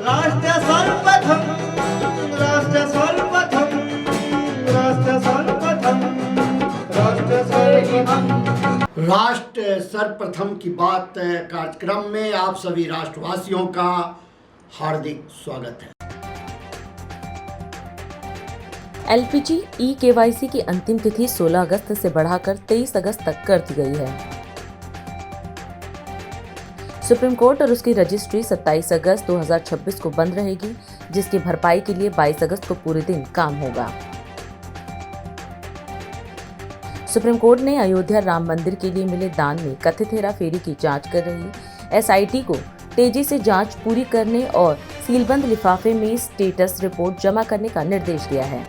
राष्ट्र सर्वप्रथम, राष्ट्र सर्वप्रथम, राष्ट्र सर्वप्रथम, राष्ट्र सर्वप्रथम। राष्ट्र सर्वप्रथम की बात कार्यक्रम में आप सभी राष्ट्रवासियों का हार्दिक स्वागत है। एलपीजी ई-केवाईसी की अंतिम तिथि 16 अगस्त से बढ़ाकर 23 अगस्त तक कर दी गई है। सुप्रीम कोर्ट और उसकी रजिस्ट्री 27 अगस्त 2026 को बंद रहेगी, जिसकी भरपाई के लिए 22 अगस्त को पूरे दिन काम होगा। सुप्रीम कोर्ट ने अयोध्या राम मंदिर के लिए मिले दान में कथित हेराफेरी की जांच कर रही एसआईटी को तेजी से जांच पूरी करने और सीलबंद लिफाफे में स्टेटस रिपोर्ट जमा करने का निर्देश दिया है।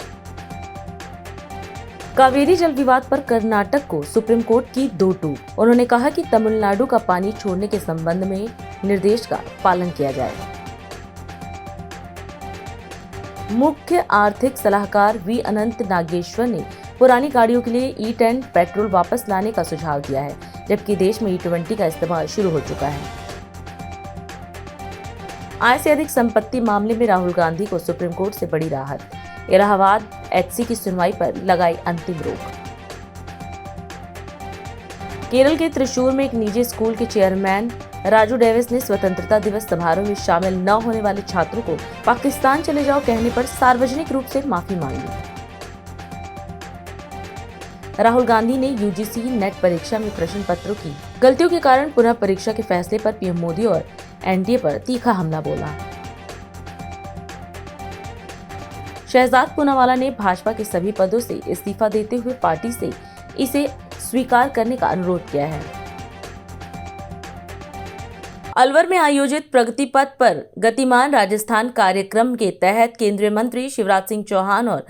कावेरी जल विवाद पर कर्नाटक को सुप्रीम कोर्ट की 2 टूक। उन्होंने कहा कि तमिलनाडु का पानी छोड़ने के संबंध में निर्देश का पालन किया जाए। मुख्य आर्थिक सलाहकार वी अनंत नागेश्वर ने पुरानी गाड़ियों के लिए E10 पेट्रोल वापस लाने का सुझाव दिया है, जबकि देश में E20 का इस्तेमाल शुरू हो चुका है। आय से अधिक संपत्ति मामले में राहुल गांधी को सुप्रीम कोर्ट से बड़ी राहत। इलाहाबाद एचसी की सुनवाई पर लगाई अंतिम रोक। केरल के त्रिशूर में एक निजी स्कूल के चेयरमैन राजू डेविस ने स्वतंत्रता दिवस समारोह में शामिल न होने वाले छात्रों को पाकिस्तान चले जाओ कहने पर सार्वजनिक रूप से माफी मांगी। राहुल गांधी ने यूजीसी नेट परीक्षा में प्रश्न पत्रों की गलतियों के कारण पुनः परीक्षा के फैसले पर पीएम मोदी और एनडीए पर तीखा हमला बोला। शहजाद पूनावाला ने भाजपा के सभी पदों से इस्तीफा देते हुए पार्टी से इसे स्वीकार करने का अनुरोध किया है। अलवर में आयोजित प्रगति पथ पर गतिमान राजस्थान कार्यक्रम के तहत केंद्रीय मंत्री शिवराज सिंह चौहान और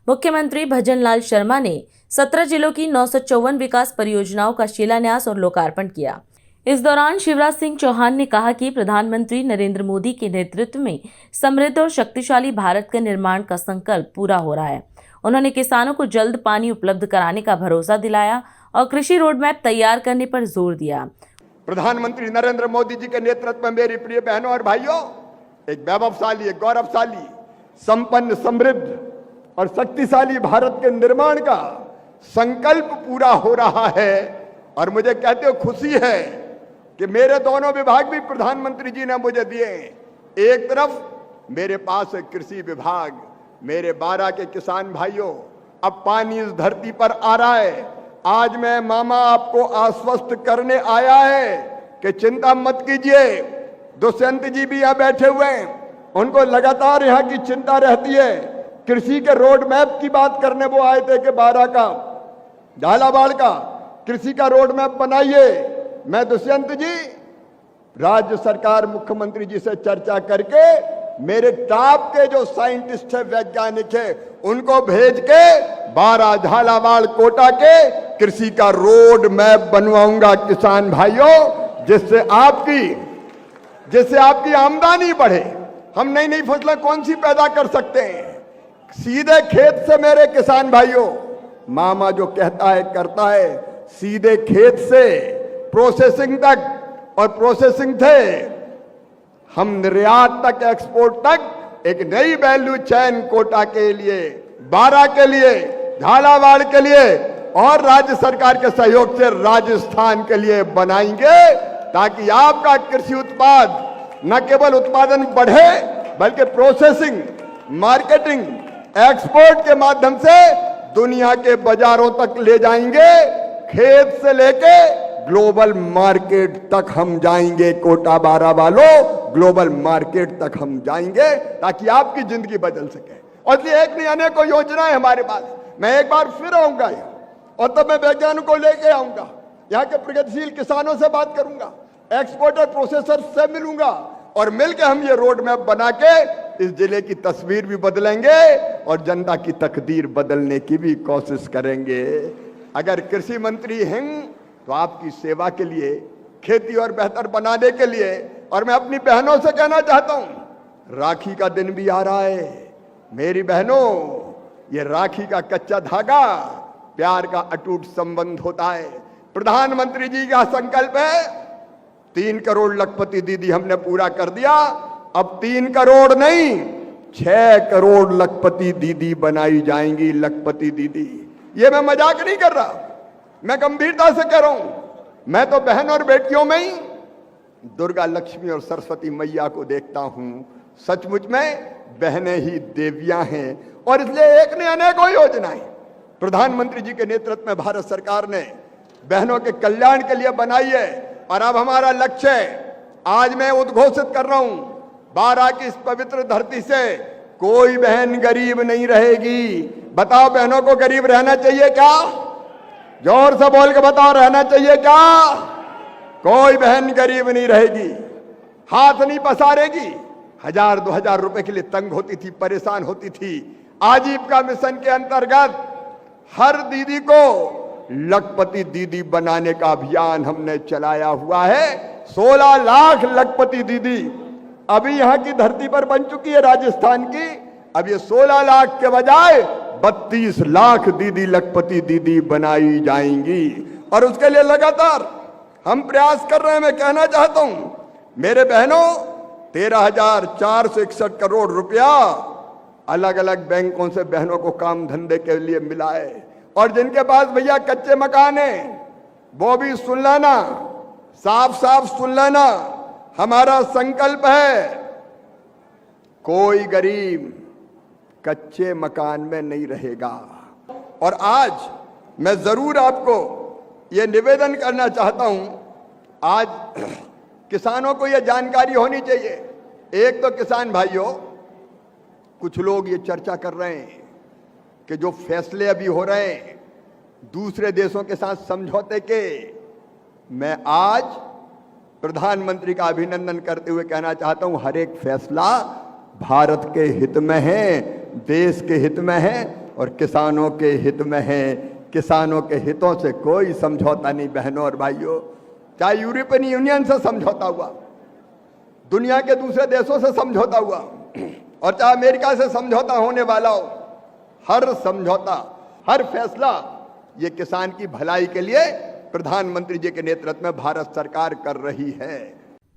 मुख्यमंत्री भजनलाल शर्मा ने 17 जिलों की 954 विकास परियोजनाओं का शिलान्यास और लोकार्पण किया। इस दौरान शिवराज सिंह चौहान ने कहा कि प्रधानमंत्री नरेंद्र मोदी के नेतृत्व में समृद्ध और शक्तिशाली भारत के निर्माण का संकल्प पूरा हो रहा है। उन्होंने किसानों को जल्द पानी उपलब्ध कराने का भरोसा दिलाया और कृषि रोडमैप तैयार करने पर जोर दिया। प्रधानमंत्री नरेंद्र मोदी जी के नेतृत्व में मेरी प्रिय बहनों और भाइयों, एक वैभवशाली, एक गौरवशाली, संपन्न, समृद्ध और शक्तिशाली भारत के निर्माण का संकल्प पूरा हो रहा है। और मुझे कहते हो खुशी है कि मेरे दोनों विभाग भी प्रधानमंत्री जी ने मुझे दिए। एक तरफ मेरे पास है कृषि विभाग। मेरे 12 के किसान भाइयों, अब पानी इस धरती पर आ रहा है। आज मैं मामा आपको आश्वस्त करने आया है कि चिंता मत कीजिए। दुष्यंत जी भी यहाँ बैठे हुए हैं, उनको लगातार यहाँ की चिंता रहती है। कृषि के रोड मैप की बात करने वो आए थे कि 12 का, झालावाड़ का कृषि का रोड मैप बनाइए। मैं दुष्यंत जी राज्य सरकार मुख्यमंत्री जी से चर्चा करके मेरे टॉप के जो साइंटिस्ट है, वैज्ञानिक है, उनको भेज के 12 झालावाड़ कोटा के कृषि का रोड मैप बनवाऊंगा किसान भाइयों, जिससे आपकी आमदनी बढ़े। हम नई नई फसलें कौन सी पैदा कर सकते हैं? सीधे खेत से मेरे किसान भाइयों, मामा जो कहता है करता है। सीधे खेत से प्रोसेसिंग तक, और प्रोसेसिंग थे हम निर्यात तक, एक्सपोर्ट तक एक नई वैल्यू चेन कोटा के लिए, 12 के लिए, झालावाड़ के लिए और राज्य सरकार के सहयोग से राजस्थान के लिए बनाएंगे, ताकि आपका कृषि उत्पाद न केवल उत्पादन बढ़े बल्कि प्रोसेसिंग, मार्केटिंग, एक्सपोर्ट के माध्यम से दुनिया के बाजारों तक ले जाएंगे। खेत से लेके ग्लोबल मार्केट तक हम जाएंगे। कोटा 12 वालों, ग्लोबल मार्केट तक हम जाएंगे ताकि आपकी जिंदगी बदल सके। और ये एक नहीं अनेकों योजनाएं हमारे पास। मैं एक बार फिर आऊंगा यहाँ, और तब मैं वैज्ञानिकों को लेके आऊंगा, यहाँ के प्रगतिशील किसानों से बात करूंगा, एक्सपोर्टर प्रोसेसर से मिलूंगा, और मिलकर हम ये रोड मैप बना के इस जिले की तस्वीर भी बदलेंगे और जनता की तकदीर बदलने की भी कोशिश करेंगे। अगर कृषि मंत्री हैं तो आपकी सेवा के लिए, खेती और बेहतर बनाने के लिए। और मैं अपनी बहनों से कहना चाहता हूं, राखी का दिन भी आ रहा है। मेरी बहनों, ये राखी का कच्चा धागा प्यार का अटूट संबंध होता है। प्रधानमंत्री जी का संकल्प है 3 करोड़ लखपति दीदी हमने पूरा कर दिया। अब 3 करोड़ नहीं 6 करोड़ लखपति दीदी बनाई जाएंगी। लखपति दीदी, ये मैं मजाक नहीं कर रहा, मैं गंभीरता से कह रहा हूं। मैं तो बहन और बेटियों में ही दुर्गा, लक्ष्मी और सरस्वती मैया को देखता हूं। सचमुच में बहनें ही देवियां हैं और इसलिए एक ने अनेकों योजनाएं प्रधानमंत्री जी के नेतृत्व में भारत सरकार ने बहनों के कल्याण के लिए बनाई है। और अब हमारा लक्ष्य है, आज मैं उद्घोषित कर रहा हूं, 12 की इस पवित्र धरती से कोई बहन गरीब नहीं रहेगी। बताओ, बहनों को गरीब रहना चाहिए क्या? जोर से बोल के बताओ, रहना चाहिए क्या? कोई बहन गरीब नहीं रहेगी, हाथ नहीं पसारेगी। 1000-2000 रुपए के लिए तंग होती थी, परेशान होती थी। आजीविका मिशन के अंतर्गत हर दीदी को लखपति दीदी बनाने का अभियान हमने चलाया हुआ है। 16 लाख लखपति दीदी अभी यहां की धरती पर बन चुकी है, राजस्थान की। अब ये 16 लाख के बजाय 32 लाख दीदी लखपति दीदी बनाई जाएंगी और उसके लिए लगातार हम प्रयास कर रहे हैं। मैं कहना चाहता हूं मेरे बहनों, 13,461 करोड़ रुपया अलग अलग बैंकों से बहनों को काम धंधे के लिए मिला है। और जिनके पास भैया कच्चे मकान हैं वो भी सुन लेना, साफ साफ सुन लेना, हमारा संकल्प है कोई गरीब कच्चे मकान में नहीं रहेगा। और आज मैं जरूर आपको यह निवेदन करना चाहता हूं, आज किसानों को यह जानकारी होनी चाहिए। एक तो किसान भाइयों, कुछ लोग ये चर्चा कर रहे हैं कि जो फैसले अभी हो रहे हैं दूसरे देशों के साथ समझौते के, मैं आज प्रधानमंत्री का अभिनंदन करते हुए कहना चाहता हूं, हर एक फैसला भारत के हित में है, देश के हित में है और किसानों के हित में है। किसानों के हितों से कोई समझौता नहीं बहनों और भाइयों, चाहे यूरोपियन यूनियन से समझौता हुआ, दुनिया के दूसरे देशों से समझौता हुआ और चाहे अमेरिका से समझौता होने वाला हो, हर समझौता, हर फैसला ये किसान की भलाई के लिए प्रधानमंत्री जी के नेतृत्व में भारत सरकार कर रही है।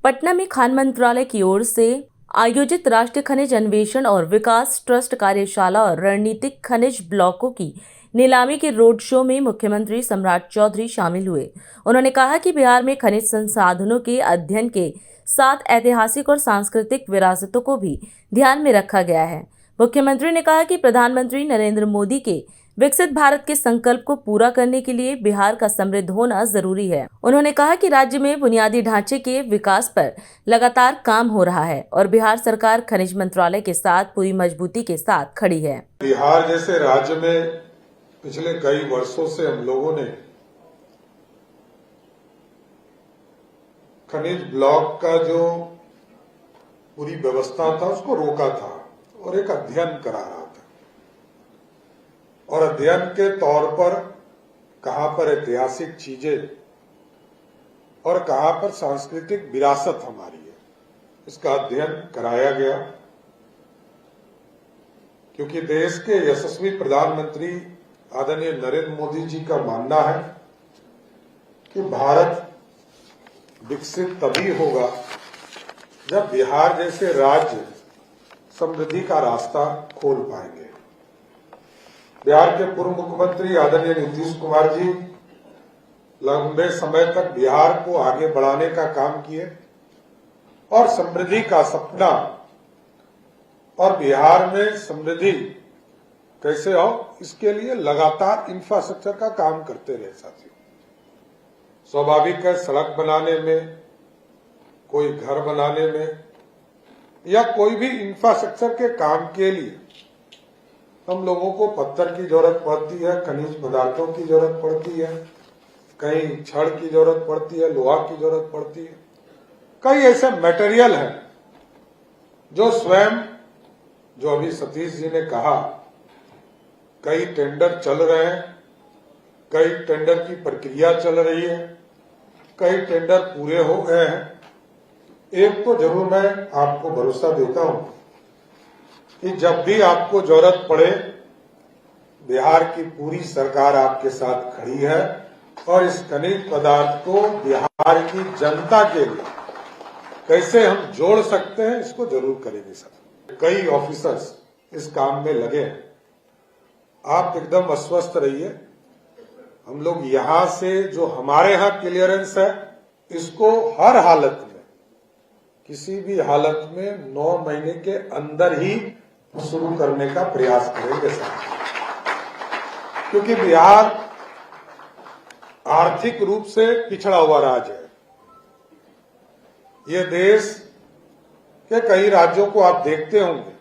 पटना में खान मंत्रालय की ओर से आयोजित राष्ट्रीय खनिज अन्वेषण और विकास ट्रस्ट कार्यशाला और रणनीतिक खनिज ब्लॉकों की नीलामी के रोड शो में मुख्यमंत्री सम्राट चौधरी शामिल हुए। उन्होंने कहा कि बिहार में खनिज संसाधनों के अध्ययन के साथ ऐतिहासिक और सांस्कृतिक विरासतों को भी ध्यान में रखा गया है। मुख्यमंत्री ने कहा कि प्रधानमंत्री नरेंद्र मोदी के विकसित भारत के संकल्प को पूरा करने के लिए बिहार का समृद्ध होना जरूरी है। उन्होंने कहा कि राज्य में बुनियादी ढांचे के विकास पर लगातार काम हो रहा है और बिहार सरकार खनिज मंत्रालय के साथ पूरी मजबूती के साथ खड़ी है। बिहार जैसे राज्य में पिछले कई वर्षों से हम लोगों ने खनिज ब्लॉक का जो पूरी व्यवस्था था उसको रोका था और एक अध्ययन करा रहा था। और अध्ययन के तौर पर कहां पर ऐतिहासिक चीजें और कहां पर सांस्कृतिक विरासत हमारी है, इसका अध्ययन कराया गया। क्योंकि देश के यशस्वी प्रधानमंत्री आदरणीय नरेंद्र मोदी जी का मानना है कि भारत विकसित तभी होगा जब बिहार जैसे राज्य समृद्धि का रास्ता खोल पाएंगे। बिहार के पूर्व मुख्यमंत्री आदरणीय नीतीश कुमार जी लंबे समय तक बिहार को आगे बढ़ाने का काम किए और समृद्धि का सपना और बिहार में समृद्धि कैसे हो इसके लिए लगातार इंफ्रास्ट्रक्चर का काम करते रहे। साथियों, स्वाभाविक है सड़क बनाने में, कोई घर बनाने में या कोई भी इंफ्रास्ट्रक्चर के काम के लिए हम लोगों को पत्थर की जरूरत पड़ती है, खनिज पदार्थों की जरूरत पड़ती है, कहीं छड़ की जरूरत पड़ती है, लोहा की जरूरत पड़ती है। कई ऐसे मटेरियल हैं जो स्वयं, जो अभी सतीश जी ने कहा, कई टेंडर चल रहे हैं, कई टेंडर की प्रक्रिया चल रही है, कई टेंडर पूरे हो गए हैं। एक तो जरूर मैं आपको भरोसा देता हूं कि जब भी आपको जरूरत पड़े बिहार की पूरी सरकार आपके साथ खड़ी है और इस खनिज पदार्थ को बिहार की जनता के लिए कैसे हम जोड़ सकते हैं, इसको जरूर करेंगे सर। कई ऑफिसर्स इस काम में लगे हैं, आप एकदम अस्वस्थ रहिए। हम लोग यहां से जो हमारे यहां क्लियरेंस है, इसको हर हालत में, किसी भी हालत में 9 महीने के अंदर ही शुरू करने का प्रयास करेंगे सर, क्योंकि बिहार आर्थिक रूप से पिछड़ा हुआ राज्य है। ये देश के कई राज्यों को आप देखते होंगे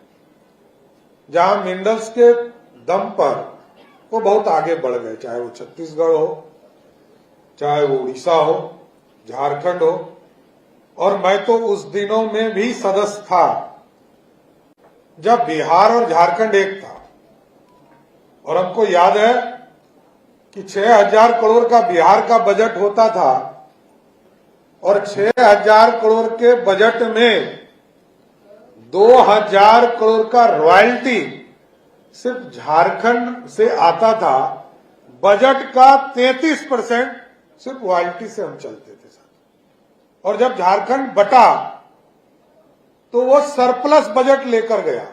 जहां मिनरल्स के दम पर वो बहुत आगे बढ़ गए, चाहे वो छत्तीसगढ़ हो, चाहे वो उड़ीसा हो, झारखंड हो। और मैं तो उस दिनों में भी सदस्य था जब बिहार और झारखंड एक था, और हमको याद है कि 6,000 करोड़ का बिहार का बजट होता था और 6,000 करोड़ के बजट में 2,000 करोड़ का रॉयल्टी सिर्फ झारखंड से आता था। बजट का 33% सिर्फ रॉयल्टी से हम चलते थे सर। और जब झारखंड बटा तो वो सरप्लस बजट लेकर गया।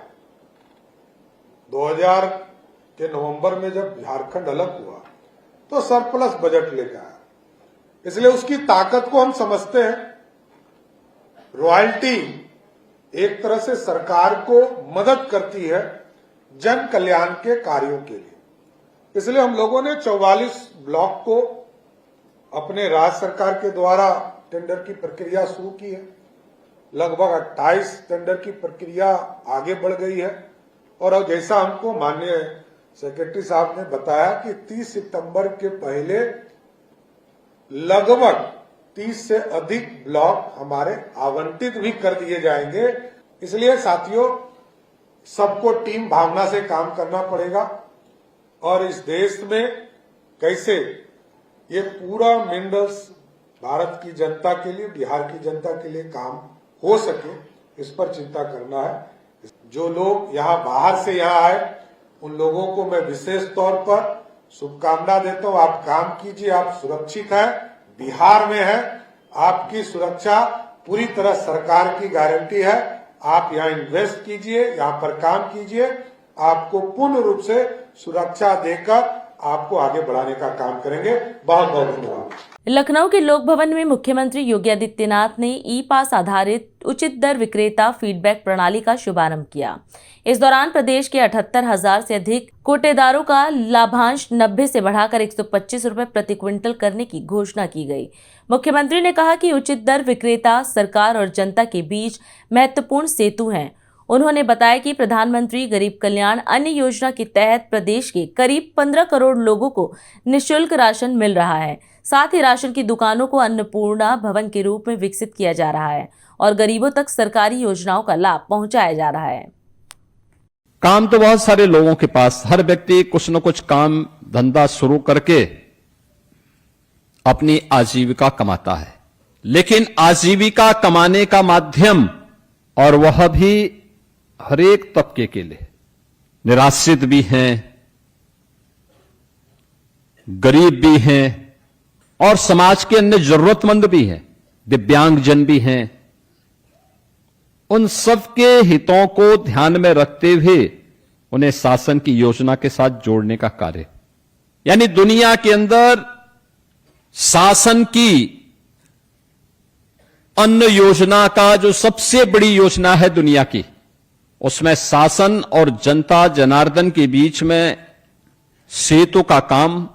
2000 के नवंबर में जब झारखंड अलग हुआ तो सरप्लस बजट लेकर आया। इसलिए उसकी ताकत को हम समझते हैं। रॉयल्टी एक तरह से सरकार को मदद करती है जन कल्याण के कार्यों के लिए। इसलिए हम लोगों ने 44 ब्लॉक को अपने राज्य सरकार के द्वारा टेंडर की प्रक्रिया शुरू की है। लगभग 28 टेंडर की प्रक्रिया आगे बढ़ गई है। और अब जैसा हमको माननीय सेक्रेटरी साहब ने बताया कि 30 सितंबर के पहले लगभग 30 से अधिक ब्लॉक हमारे आवंटित भी कर दिए जाएंगे। इसलिए साथियों, सबको टीम भावना से काम करना पड़ेगा और इस देश में कैसे ये पूरा मिनरल्स भारत की जनता के लिए, बिहार की जनता के लिए काम हो सके, इस पर चिंता करना है। जो लोग यहाँ बाहर से यहाँ आए उन लोगों को मैं विशेष तौर पर शुभकामना देता हूँ। आप काम कीजिए, आप सुरक्षित हैं, बिहार में हैं, आपकी सुरक्षा पूरी तरह सरकार की गारंटी है। आप यहाँ इन्वेस्ट कीजिए, यहाँ पर काम कीजिए, आपको पूर्ण रूप से सुरक्षा देकर आपको आगे बढ़ाने का काम करेंगे। बहुत बहुत धन्यवाद। लखनऊ के लोक भवन में मुख्यमंत्री योगी आदित्यनाथ ने ई पास आधारित उचित दर विक्रेता फीडबैक प्रणाली का शुभारंभ किया। इस दौरान प्रदेश के 78,000 से अधिक कोटेदारों का लाभांश 90 से बढ़ाकर 125 रुपए प्रति क्विंटल करने की घोषणा की गई। मुख्यमंत्री ने कहा कि उचित दर विक्रेता सरकार और जनता के बीच महत्वपूर्ण सेतु हैं। उन्होंने बताया कि प्रधानमंत्री गरीब कल्याण अन्न योजना के तहत प्रदेश के करीब 15 करोड़ लोगों को निःशुल्क राशन मिल रहा है। साथ ही राशन की दुकानों को अन्नपूर्णा भवन के रूप में विकसित किया जा रहा है और गरीबों तक सरकारी योजनाओं का लाभ पहुंचाया जा रहा है। काम तो बहुत सारे लोगों के पास, हर व्यक्ति कुछ न कुछ काम धंधा शुरू करके अपनी आजीविका कमाता है, लेकिन आजीविका कमाने का माध्यम, और वह भी हर एक तबके के लिए, निराश्रित भी हैं, गरीब भी हैं और समाज के अन्य जरूरतमंद भी हैं, दिव्यांगजन भी हैं। उन सबके हितों को ध्यान में रखते हुए उन्हें शासन की योजना के साथ जोड़ने का कार्य, यानी दुनिया के अंदर शासन की अन्न योजना का जो सबसे बड़ी योजना है दुनिया की, उसमें शासन और जनता जनार्दन के बीच में सेतु का काम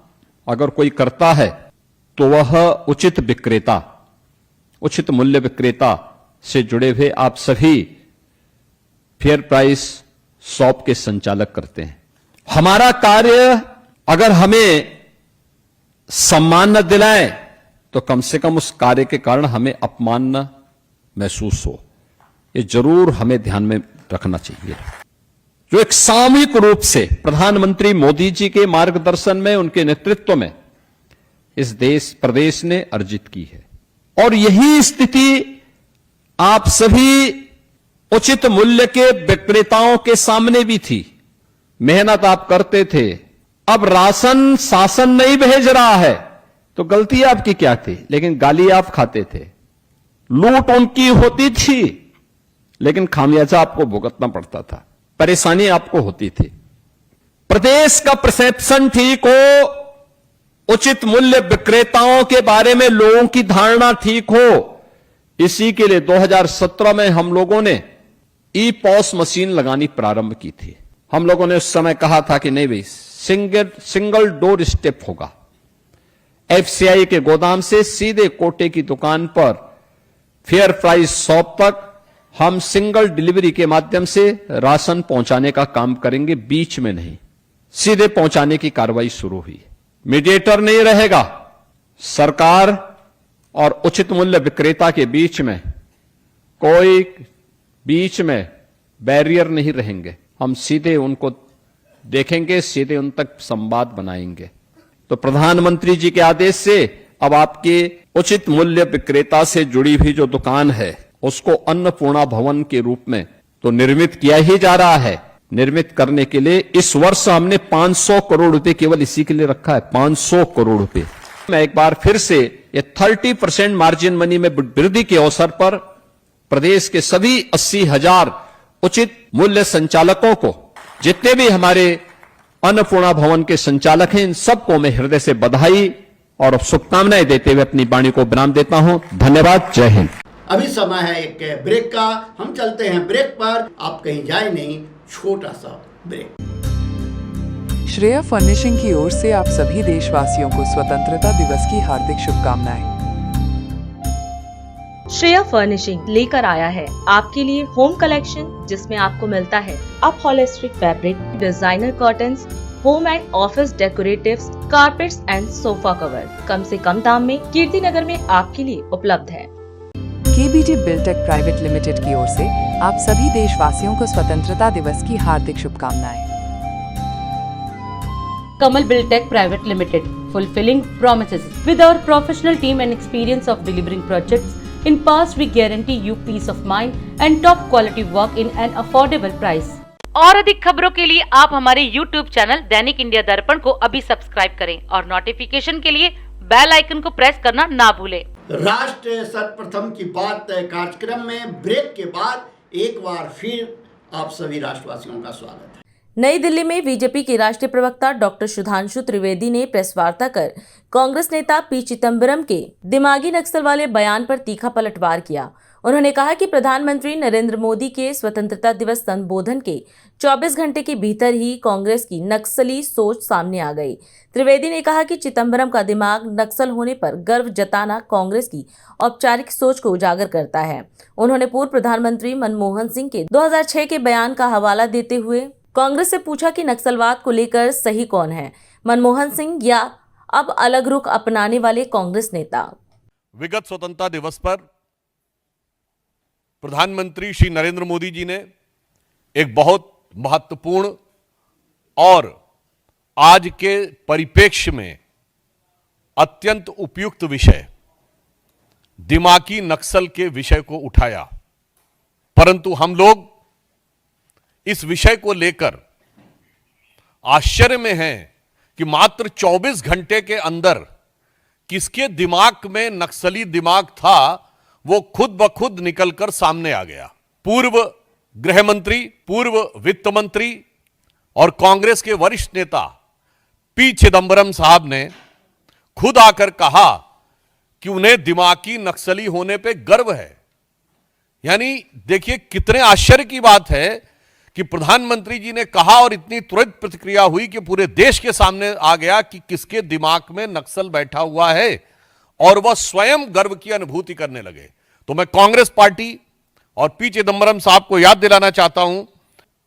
अगर कोई करता है तो वह उचित विक्रेता, उचित मूल्य विक्रेता से जुड़े हुए आप सभी फेयर प्राइस शॉप के संचालक करते हैं। हमारा कार्य अगर हमें सम्मान न दिलाए तो कम से कम उस कार्य के कारण हमें अपमान न महसूस हो, ये जरूर हमें ध्यान में रखना चाहिए। जो एक सामूहिक रूप से प्रधानमंत्री मोदी जी के मार्गदर्शन में, उनके नेतृत्व में इस प्रदेश ने अर्जित की है, और यही स्थिति आप सभी उचित मूल्य के विक्रेताओं के सामने भी थी। मेहनत आप करते थे, अब राशन शासन नहीं भेज रहा है तो गलती आपकी क्या थी, लेकिन गाली आप खाते थे, लूट उनकी होती थी, लेकिन खामियाजा आपको भुगतना पड़ता था, परेशानी आपको होती थी। प्रदेश का परसेप्शन ठीक हो, उचित मूल्य विक्रेताओं के बारे में लोगों की धारणा ठीक हो, इसी के लिए 2017 में हम लोगों ने ई पॉस मशीन लगानी प्रारंभ की थी। हम लोगों ने उस समय कहा था कि नहीं भाई, सिंगल डोर स्टेप होगा। एफसीआई के गोदाम से सीधे कोटे की दुकान पर फेयर प्राइस शॉप तक हम सिंगल डिलीवरी के माध्यम से राशन पहुंचाने का काम करेंगे, बीच में नहीं, सीधे पहुंचाने की कार्रवाई शुरू हुई। मीडिएटर नहीं रहेगा, सरकार और उचित मूल्य विक्रेता के बीच में कोई बैरियर नहीं रहेंगे। हम सीधे उनको देखेंगे, सीधे उन तक संवाद बनाएंगे। तो प्रधानमंत्री जी के आदेश से अब आपके उचित मूल्य विक्रेता से जुड़ी हुई जो दुकान है, उसको अन्नपूर्णा भवन के रूप में तो निर्मित किया ही जा रहा है। निर्मित करने के लिए इस वर्ष हमने 500 करोड़ रुपए केवल इसी के लिए रखा है, 500 करोड़ रुपए। मैं एक बार फिर से ये 30% मार्जिन मनी में वृद्धि के अवसर पर प्रदेश के सभी 80,000 उचित मूल्य संचालकों को, जितने भी हमारे अन्नपूर्णा भवन के संचालक हैं, इन सबको मैं हृदय से बधाई और शुभकामनाएं देते हुए अपनी वाणी को विराम देता हूं। धन्यवाद। जय हिंद। अभी समय है एक ब्रेक का, हम चलते हैं ब्रेक पर। आप कहीं जाए नहीं, छोटा सा ब्रेक। श्रेया फर्निशिंग की ओर से आप सभी देशवासियों को स्वतंत्रता दिवस की हार्दिक शुभकामनाएं। श्रेया फर्निशिंग लेकर आया है आपके लिए होम कलेक्शन, जिसमें आपको मिलता है अप holistic fabric, designer curtains, home and office decoratives, carpets and sofa cover कम से कम दाम में कीर्ति नगर में आपके लिए उपलब्ध है। केबीजी बिल्टेक प्राइवेट लिमिटेड की ओर से आप सभी देशवासियों को स्वतंत्रता दिवस की हार्दिक शुभकामनाएं। Kamal Buildtech Private Limited, fulfilling promises. With our professional team and experience of delivering projects, in past we guarantee you peace of mind and top quality work in an affordable price. और अधिक खबरों के लिए आप हमारे YouTube channel दैनिक India दर्पण को अभी सब्सक्राइब करें और नोटिफिकेशन के लिए बेल आइकन को प्रेस करना ना भूलें। राष्ट्र सर्वप्रथम की बात कार्यक्रम में ब्रेक के बाद एक बार फिर आप सभी राष्ट्रवासियों का स्वागत है। नई दिल्ली में बीजेपी के राष्ट्रीय प्रवक्ता डॉक्टर सुधांशु त्रिवेदी ने प्रेस वार्ता कर कांग्रेस नेता पी चिदंबरम के दिमागी नक्सल वाले बयान पर तीखा पलटवार किया। उन्होंने कहा कि प्रधानमंत्री नरेंद्र मोदी के स्वतंत्रता दिवस संबोधन के 24 घंटे के भीतर ही कांग्रेस की नक्सली सोच सामने आ गई। त्रिवेदी ने कहा कि चिदंबरम का दिमाग नक्सल होने पर गर्व जताना कांग्रेस की औपचारिक सोच को उजागर करता है। उन्होंने पूर्व प्रधानमंत्री मनमोहन सिंह के 2006 के बयान का हवाला देते हुए कांग्रेस से पूछा कि नक्सलवाद को लेकर सही कौन है, मनमोहन सिंह या अब अलग रुख अपनाने वाले कांग्रेस नेता। विगत स्वतंत्रता दिवस पर प्रधानमंत्री श्री नरेंद्र मोदी जी ने एक बहुत महत्वपूर्ण और आज के परिप्रेक्ष्य में अत्यंत उपयुक्त विषय दिमागी नक्सल के विषय को उठाया, परंतु हम लोग इस विषय को लेकर आश्चर्य में हैं कि मात्र 24 घंटे के अंदर किसके दिमाग में नक्सली दिमाग था वो खुद ब खुद निकलकर सामने आ गया। पूर्व गृह मंत्री, पूर्व वित्त मंत्री और कांग्रेस के वरिष्ठ नेता पी चिदंबरम साहब ने खुद आकर कहा कि उन्हें दिमागी नक्सली होने पे गर्व है। यानी देखिए कितने आश्चर्य की बात है कि प्रधानमंत्री जी ने कहा और इतनी तुरंत प्रतिक्रिया हुई कि पूरे देश के सामने आ गया कि किसके दिमाग में नक्सल बैठा हुआ है और वह स्वयं गर्व की अनुभूति करने लगे। तो मैं कांग्रेस पार्टी और पी चिदंबरम साहब को याद दिलाना चाहता हूं,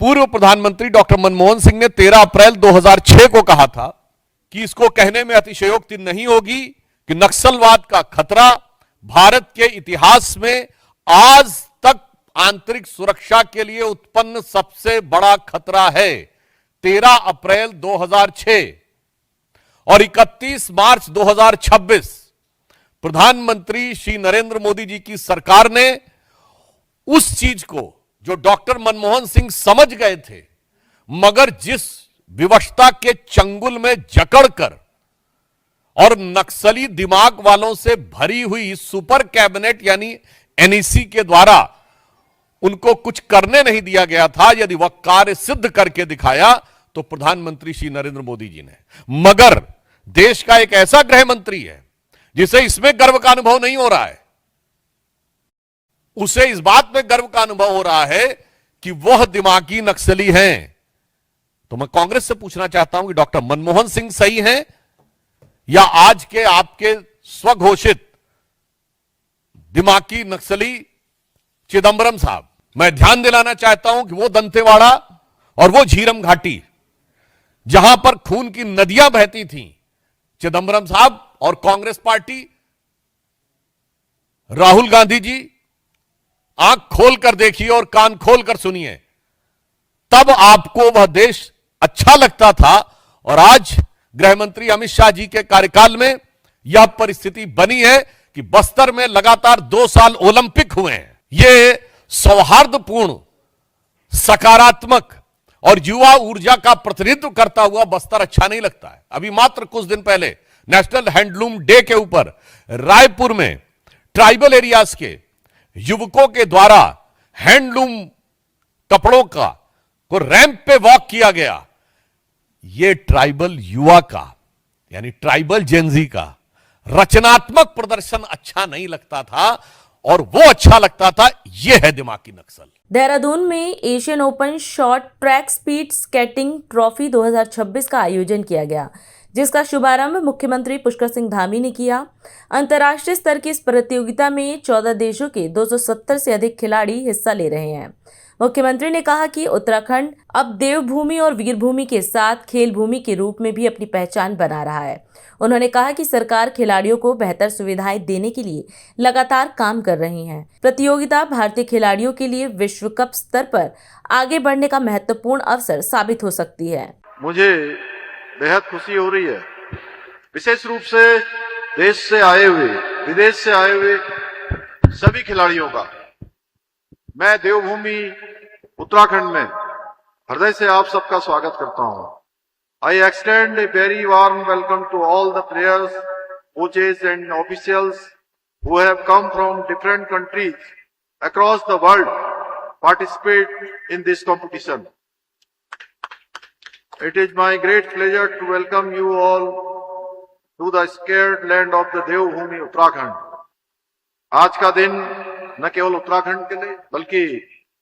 पूर्व प्रधानमंत्री डॉक्टर मनमोहन सिंह ने 13 अप्रैल 2006 को कहा था कि इसको कहने में अतिशयोक्ति नहीं होगी कि नक्सलवाद का खतरा भारत के इतिहास में आज तक आंतरिक सुरक्षा के लिए उत्पन्न सबसे बड़ा खतरा है। 13 अप्रैल 2006 और 31 मार्च 2026 प्रधानमंत्री श्री नरेंद्र मोदी जी की सरकार ने उस चीज को जो डॉक्टर मनमोहन सिंह समझ गए थे, मगर जिस विवशता के चंगुल में जकड़कर और नक्सली दिमाग वालों से भरी हुई सुपर कैबिनेट यानी एनईसी के द्वारा उनको कुछ करने नहीं दिया गया था, यदि वह कार्य सिद्ध करके दिखाया तो प्रधानमंत्री श्री नरेंद्र मोदी जी ने। मगर देश का एक ऐसा गृह मंत्री है जिसे इसमें गर्व का अनुभव नहीं हो रहा है, उसे इस बात में गर्व का अनुभव हो रहा है कि वह दिमागी नक्सली हैं। तो मैं कांग्रेस से पूछना चाहता हूं कि डॉक्टर मनमोहन सिंह सही हैं या आज के आपके स्वघोषित दिमागी नक्सली चिदंबरम साहब। मैं ध्यान दिलाना चाहता हूं कि वो दंतेवाड़ा और वो झीरम घाटी जहां पर खून की नदियां बहती थीं, चिदंबरम साहब और कांग्रेस पार्टी, राहुल गांधी जी आंख खोलकर देखिए और कान खोलकर सुनिए, तब आपको वह देश अच्छा लगता था। और आज गृह मंत्री अमित शाह जी के कार्यकाल में यह परिस्थिति बनी है कि बस्तर में लगातार 2 साल ओलंपिक हुए हैं। यह सौहार्दपूर्ण, सकारात्मक और युवा ऊर्जा का प्रतिनिधित्व करता हुआ बस्तर अच्छा नहीं लगता है। अभी मात्र कुछ दिन पहले नेशनल हैंडलूम डे के ऊपर रायपुर में ट्राइबल एरियाज के युवकों के द्वारा हैंडलूम कपड़ों को रैंप पे वॉक किया गया। यह ट्राइबल युवा का, यानी ट्राइबल जेनजी का रचनात्मक प्रदर्शन अच्छा नहीं लगता था, और वो अच्छा लगता था। यह है दिमागी नक्सल। देहरादून में Asian open short track speed skating trophy 2026 का आयोजन किया गया, जिसका शुभारंभ मुख्यमंत्री पुष्कर सिंह धामी ने किया। अंतर्राष्ट्रीय स्तर की इस प्रतियोगिता में 14 देशों के 270 से अधिक खिलाड़ी हिस्सा ले रहे हैं। मुख्यमंत्री ने कहा कि उत्तराखंड अब देवभूमि और वीरभूमि के साथ खेल भूमि के रूप में भी अपनी पहचान बना रहा है। उन्होंने कहा कि सरकार खिलाड़ियों को बेहतर सुविधाएं देने के लिए लगातार काम कर रही है। प्रतियोगिता भारतीय खिलाड़ियों के लिए विश्व कप स्तर पर आगे बढ़ने का महत्वपूर्ण अवसर साबित हो सकती है। मुझे बेहद खुशी हो रही है, विशेष रूप से देश से आए हुए, विदेश से आए हुए सभी खिलाड़ियों का मैं देवभूमि उत्तराखंड में हृदय से आप सबका स्वागत करता हूं। I extend a very warm welcome to all the players, coaches and officials who have come from different countries across the world participate in this competition. It is my great pleasure to welcome you all to the sacred land of the Devbhoomi Uttarakhand. आज का दिन न केवल उत्तराखंड के लिए बल्कि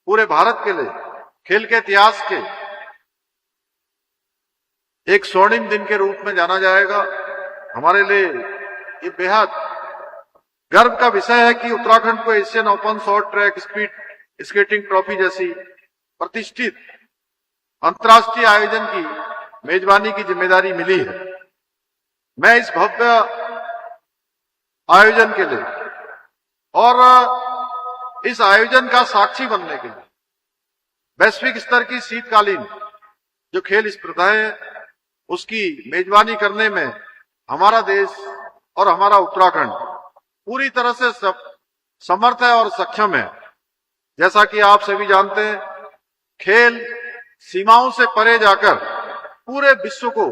पूरे भारत के लिए खेल के इतिहास के एक स्वर्णिम दिन के रूप में जाना जाएगा। हमारे लिए ये बेहद गर्व का विषय है कि उत्तराखंड को Asian open short track speed skating trophy जैसी प्रतिष्ठित अंतर्राष्ट्रीय आयोजन की मेजबानी की जिम्मेदारी मिली है। मैं इस भव्य आयोजन के लिए और इस आयोजन का साक्षी बनने के लिए वैश्विक स्तर की शीतकालीन जो खेल स्पर्धाएं हैं उसकी मेजबानी करने में हमारा देश और हमारा उत्तराखंड पूरी तरह से समर्थ है और सक्षम है। जैसा कि आप सभी जानते हैं, खेल सीमाओं से परे जाकर पूरे विश्व को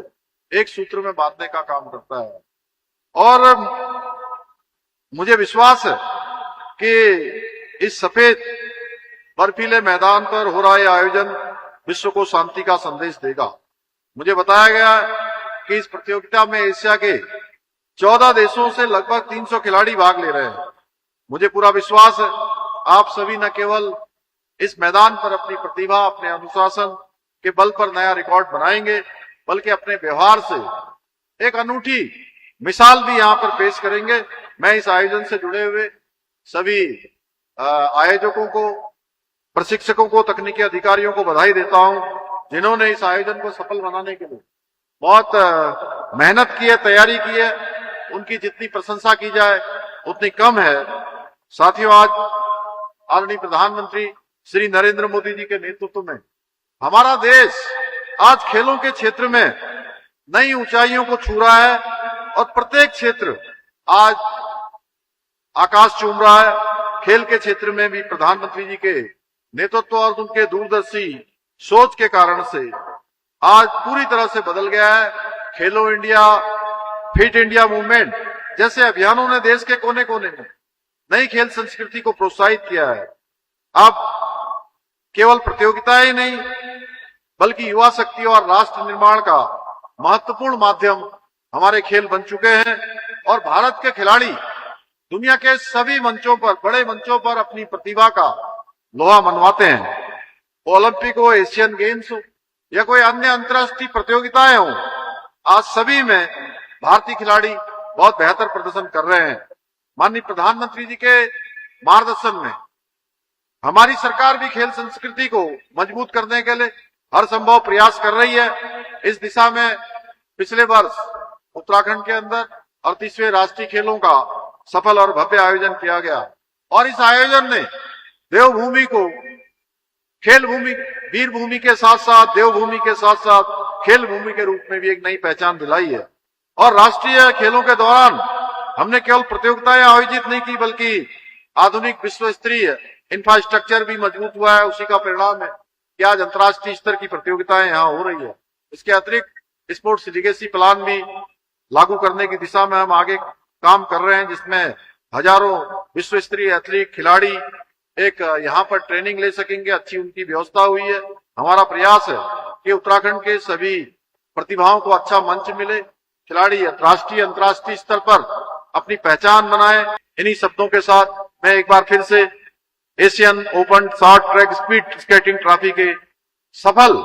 एक सूत्र में बांधने का काम करता है, और मुझे विश्वास है कि इस सफेद बर्फीले मैदान पर हो रहा यह आयोजन विश्व को शांति का संदेश देगा। मुझे बताया गया कि इस प्रतियोगिता में एशिया के 14 देशों से लगभग 300 खिलाड़ी भाग ले रहे हैं। मुझे पूरा विश्वास है आप सभी न केवल इस मैदान पर अपनी प्रतिभा, अपने अनुशासन के बल पर नया रिकॉर्ड बनाएंगे, बल्कि अपने व्यवहार से एक अनूठी मिसाल भी यहां पर पेश करेंगे। मैं इस आयोजन से जुड़े हुए सभी आयोजकों को, प्रशिक्षकों को, तकनीकी अधिकारियों को बधाई देता हूं, जिन्होंने इस आयोजन को सफल बनाने के लिए बहुत मेहनत की है, तैयारी की है। उनकी जितनी प्रशंसा की जाए उतनी कम है। साथियों, आज आदरणीय प्रधानमंत्री श्री नरेंद्र मोदी जी के नेतृत्व में हमारा देश आज खेलों के क्षेत्र में नई ऊंचाइयों को छू रहा है और प्रत्येक क्षेत्र आज आकाश चूम रहा है। खेल के क्षेत्र में भी प्रधानमंत्री जी के नेतृत्व और उनके दूरदर्शी सोच के कारण से आज पूरी तरह से बदल गया है। खेलो इंडिया, फिट इंडिया मूवमेंट जैसे अभियानों ने देश के कोने कोने में नई खेल संस्कृति को प्रोत्साहित किया है। अब केवल प्रतियोगिताएं नहीं बल्कि युवा शक्ति और राष्ट्र निर्माण का महत्वपूर्ण माध्यम हमारे खेल बन चुके हैं और भारत के खिलाड़ी दुनिया के सभी मंचों पर, बड़े मंचों पर अपनी प्रतिभा का लोहा मनवाते हैं। ओलंपिक हो, एशियन गेम्स हो या कोई अन्य अंतर्राष्ट्रीय प्रतियोगिताएं हो, आज सभी में भारतीय खिलाड़ी बहुत बेहतर प्रदर्शन कर रहे हैं। माननीय प्रधानमंत्री जी के मार्गदर्शन में हमारी सरकार भी खेल संस्कृति को मजबूत करने के लिए हर संभव प्रयास कर रही है। इस दिशा में पिछले वर्ष उत्तराखंड के अंदर 38वें राष्ट्रीय खेलों का सफल और भव्य आयोजन किया गया और इस आयोजन ने देवभूमि को खेल भूमि, वीर भूमि के साथ साथ देवभूमि के साथ साथ खेल भूमि के रूप में भी एक नई पहचान दिलाई है। और राष्ट्रीय खेलों के दौरान हमने केवल प्रतियोगिताएं आयोजित नहीं की बल्कि आधुनिक विश्व स्तरीय इंफ्रास्ट्रक्चर भी मजबूत हुआ है। उसी का परिणाम है कि आज अंतर्राष्ट्रीय स्तर की प्रतियोगिताएं यहाँ हो रही है। इसके अतिरिक्त स्पोर्ट्स लीगेसी प्लान भी लागू करने की दिशा में हम आगे काम कर रहे हैं, जिसमें हजारों विश्व स्तरीय एथलीट खिलाड़ी एक यहाँ पर ट्रेनिंग ले सकेंगे। अच्छी उनकी व्यवस्था हुई है। हमारा प्रयास है कि उत्तराखंड के सभी प्रतिभाओं को अच्छा मंच मिले, खिलाड़ी राष्ट्रीय अंतर्राष्ट्रीय स्तर पर अपनी पहचान बनाए। इन्हीं शब्दों के साथ मैं एक बार फिर से Asian open short track speed skating trophy के सफल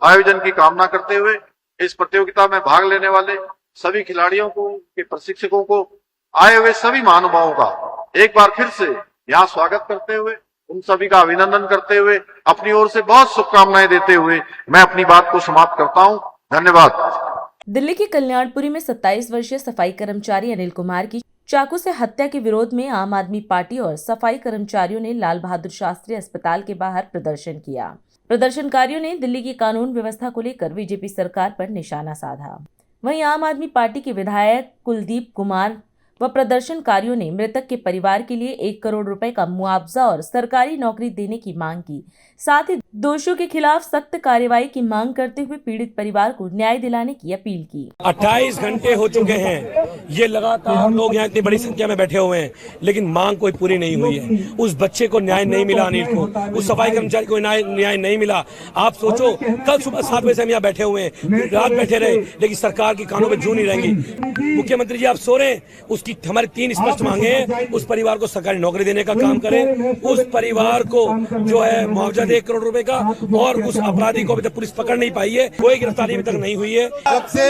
आयोजन की कामना करते हुए इस प्रतियोगिता में भाग लेने वाले सभी खिलाड़ियों को, के प्रशिक्षकों को, आए हुए सभी महानुभावों का एक बार फिर से यहाँ स्वागत करते हुए, उन सभी का अभिनंदन करते हुए, अपनी ओर से बहुत शुभकामनाएं देते हुए मैं अपनी बात को समाप्त करता हूँ। धन्यवाद। दिल्ली के कल्याणपुरी में 27 वर्षीय सफाई कर्मचारी अनिल कुमार की चाकू से हत्या के विरोध में आम आदमी पार्टी और सफाई कर्मचारियों ने लाल बहादुर शास्त्री अस्पताल के बाहर प्रदर्शन किया। प्रदर्शनकारियों ने दिल्ली की कानून व्यवस्था को लेकर बीजेपी सरकार पर निशाना साधा। वहीं आम आदमी पार्टी के विधायक कुलदीप कुमार व प्रदर्शनकारियों ने मृतक के परिवार के लिए 1 करोड़ रुपए का मुआवजा और सरकारी नौकरी देने की मांग की। साथ ही दोषियों के खिलाफ सख्त कार्रवाई की मांग करते हुए पीड़ित परिवार को न्याय दिलाने की अपील की। 28 घंटे हो चुके हैं, ये लगातार लोग यहाँ इतनी बड़ी संख्या में बैठे हुए हैं, लेकिन मांग कोई पूरी नहीं हुई है। उस बच्चे को न्याय नहीं मिला, अनिल को, उस सफाई कर्मचारी को न्याय नहीं मिला। आप सोचो, कल सुबह 7 बजे से हम यहाँ बैठे हुए हैं, रात बैठे रहे, लेकिन सरकार की कानों में जू नहीं रहेंगी। मुख्यमंत्री जी आप सो रहे हैं, उसकी हमारी 3 स्पष्ट मांगे हैं। उस परिवार को सरकारी नौकरी देने का काम करें, उस परिवार को जो है मुआवजा दे 1 करोड़ रुपए का, और उस अपराधी को अभी तक पुलिस पकड़ नहीं पाई है, कोई गिरफ्तारी अभी तक नहीं हुई है। जब से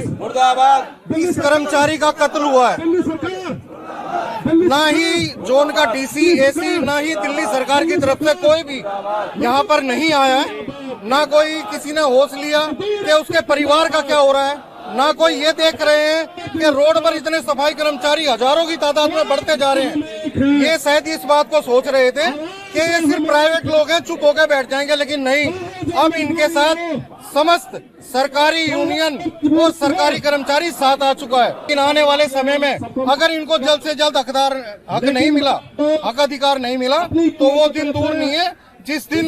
मुर्दाबाद इस कर्मचारी का कत्ल हुआ है, ना ही जोन का डीसी, एसी, ना ही दिल्ली सरकार की तरफ से कोई भी यहाँ पर नहीं आया है, ना कोई किसी ने होश लिया कि उसके परिवार का क्या हो रहा है, ना कोई ये देख रहे हैं कि रोड पर इतने सफाई कर्मचारी हजारों की तादाद में बढ़ते जा रहे हैं। ये शायद इस बात को सोच रहे थे कि ये सिर्फ प्राइवेट लोग हैं, चुप होकर बैठ जाएंगे, लेकिन नहीं, अब इनके साथ समस्त सरकारी यूनियन और सरकारी कर्मचारी साथ आ चुका है। इन आने वाले समय में अगर इनको जल्द से जल्द हक नहीं मिला, हक अधिकार नहीं मिला, तो वो दिन दूर नहीं है जिस दिन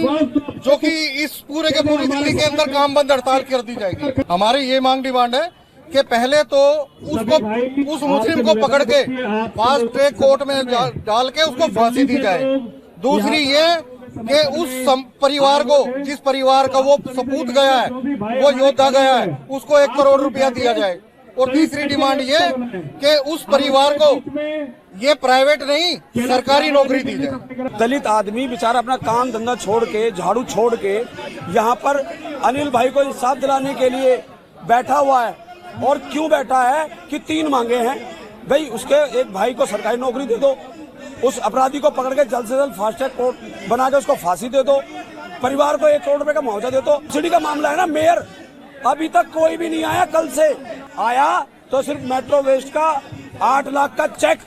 जो कि इस पूरे के पूरी दिल्ली के अंदर काम बंद हड़ताल कर दी जाएगी। हमारी ये मांग डिमांड है कि पहले तो उस मुस्लिम को पकड़ के फास्ट ट्रैक कोर्ट में डाल के उसको फांसी दी जाए। दूसरी ये कि उस परिवार को, जिस परिवार का वो सपूत गया है, वो योद्धा गया है, उसको 1 करोड़ रुपया दिया जाए। और तीसरी डिमांड ये कि उस परिवार को ये प्राइवेट नहीं सरकारी नौकरी दी जाए। दलित आदमी बेचारा अपना काम धंधा छोड़ के, झाड़ू छोड़ के यहाँ पर अनिल भाई को इंसाफ दिलाने के लिए बैठा हुआ है। और क्यों बैठा है कि 3 मांगे हैं भाई, उसके एक भाई को सरकारी नौकरी दे दो, उस अपराधी को पकड़ के जल्द से जल्द फास्ट ट्रैक कोर्ट बना के उसको फांसी दे दो, परिवार को 1 करोड़ रुपए का मुआवजा दे दो। सिटी का मामला है ना, मेयर अभी तक कोई भी नहीं आया, कल से आया तो सिर्फ मेट्रो वेस्ट का 8 लाख का चेक,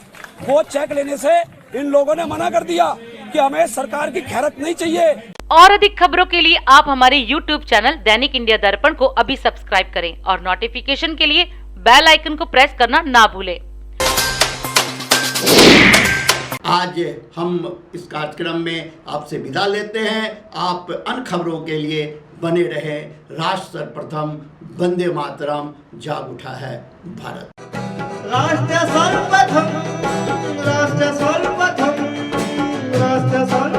वो चेक लेने से इन लोगों ने मना कर दिया कि हमें सरकार की खैरत नहीं चाहिए। और अधिक खबरों के लिए आप हमारे YouTube चैनल दैनिक इंडिया दर्पण को अभी सब्सक्राइब करें और नोटिफिकेशन के लिए बेल आइकन को प्रेस करना ना भूलें। आज हम इस कार्यक्रम में आपसे विदा लेते हैं। आप अन्य खबरों के लिए बने रहे। राष्ट्र सर्वप्रथम, वंदे मातरम, जाग उठा है भारत। राष्ट्र सर्वप्रथम, राष्ट्र सर्वप्रथम। सन